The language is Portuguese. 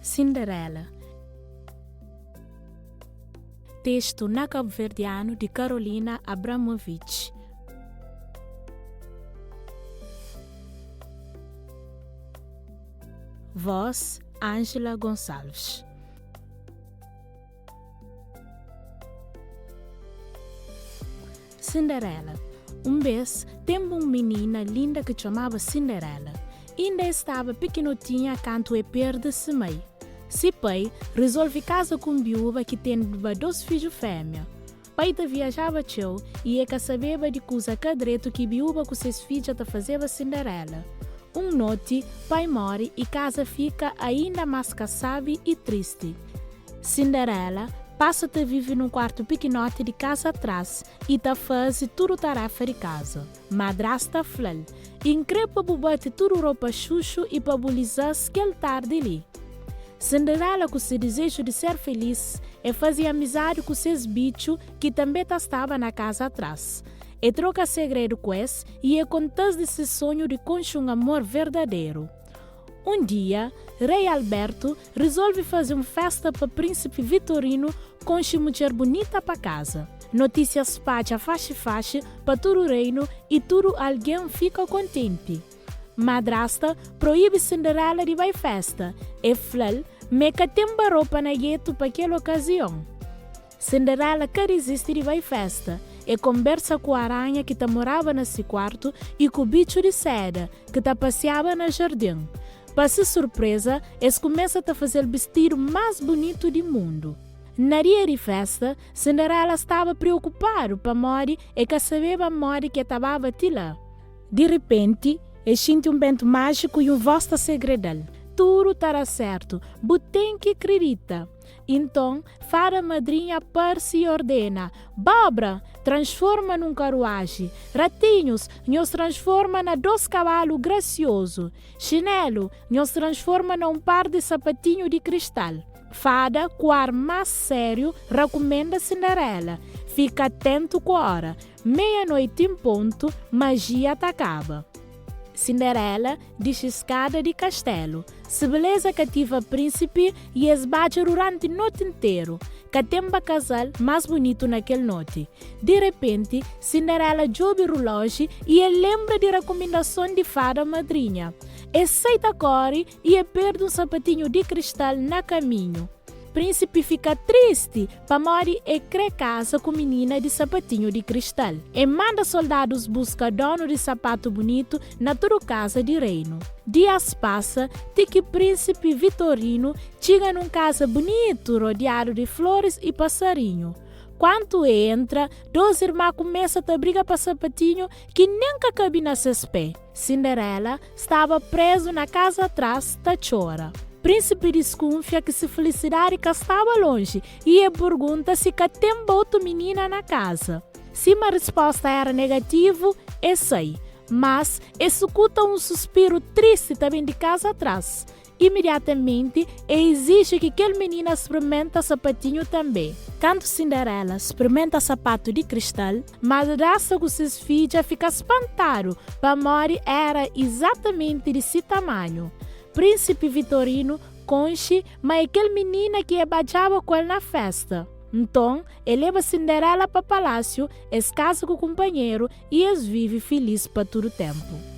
Cinderela. Texto na cabo-verdiano de Carolina Abramovich. Voz, Ângela Gonçalves. Cinderela. Vez, teve uma menina linda que chamava Cinderela. Ainda estava pequenotinha quando perde-se mãe. Se pai resolve casar com viúva que tem 2 filhos fêmeas. Pai viajava teu e é que sabia de coisa cadreto que viúva com seus filhos te fazia Cinderela. Noite, pai morre e casa fica ainda mais cansada e triste. Cinderela passa a viver num quarto pequenote de casa atrás e faz tudo tarefa de casa. Madrasta flal, increpa bubate tudo roupa chuchu e pabulizar aquele tarde ali. Cinderela, com seu desejo de ser feliz, fazia amizade com seus bichos que também estavam na casa atrás. Troca segredo com eles e conta desse sonho de construir um amor verdadeiro. Dia, Rei Alberto resolve fazer uma festa para o príncipe Vitorino com uma mulher bonita para casa. Notícias espalham faixa para todo o reino e todo alguém fica contente. Madrasta proíbe Cinderela de ir à festa e fala que tem roupa na gueto para aquela ocasião. Cinderela quer resistir de ir à festa e conversa com a aranha que morava nesse quarto e com o bicho de seda que passeava no jardim. Para sua surpresa, eles começam a fazer o vestido mais bonito do mundo. Na dia de festa, Cinderela estava preocupada para Mori e que sabia Mori que estava lá. De repente, ele sente um vento mágico e voz segredal. Tudo estará certo, tem que acreditar. Então, fada madrinha Percy e ordena: Bárbara, transforma num carruagem. Ratinhos, nos transforma na 2 cavalos graciosos. Chinelo, nos transforma num par de sapatinho de cristal. Fada, com ar mais sério, recomenda Cinderela: fica atento com a hora. Meia-noite em ponto, magia acaba. Cinderela desce escada de castelo. Se beleza cativa príncipe e esbate durante a noite inteira. Catemba casal mais bonito naquela noite. De repente, Cinderela joga o relógio e lembra de recomendação de fada madrinha. Aceita a corre e perde um sapatinho de cristal no caminho. Príncipe fica triste para Mori e crê casa com menina de sapatinho de cristal. E manda soldados buscar dono de sapato bonito na toda casa de reino. Dias passa, até que príncipe Vitorino chega num casa bonito rodeado de flores e passarinho. Quando entra, 2 irmãs começam a brigar para sapatinho que nunca cabe nas seus pés. Cinderela estava preso na casa atrás da chora. Príncipe desconfia que se felicidade que estava longe e pergunta se tem outra menina na casa. Se a resposta era negativa, sai, mas escuta um suspiro triste também de casa atrás. Imediatamente, exige que aquela menina experimenta sapatinho também. Quando Cinderela experimenta sapato de cristal, madrasta com seus filhos fica espantado, para Mori era exatamente desse tamanho. Príncipe Vitorino conche, mas aquela menina que baixava com ele na festa. Então, ele leva Cinderela para o palácio, casa com o companheiro e eles vivem felizes para todo o tempo.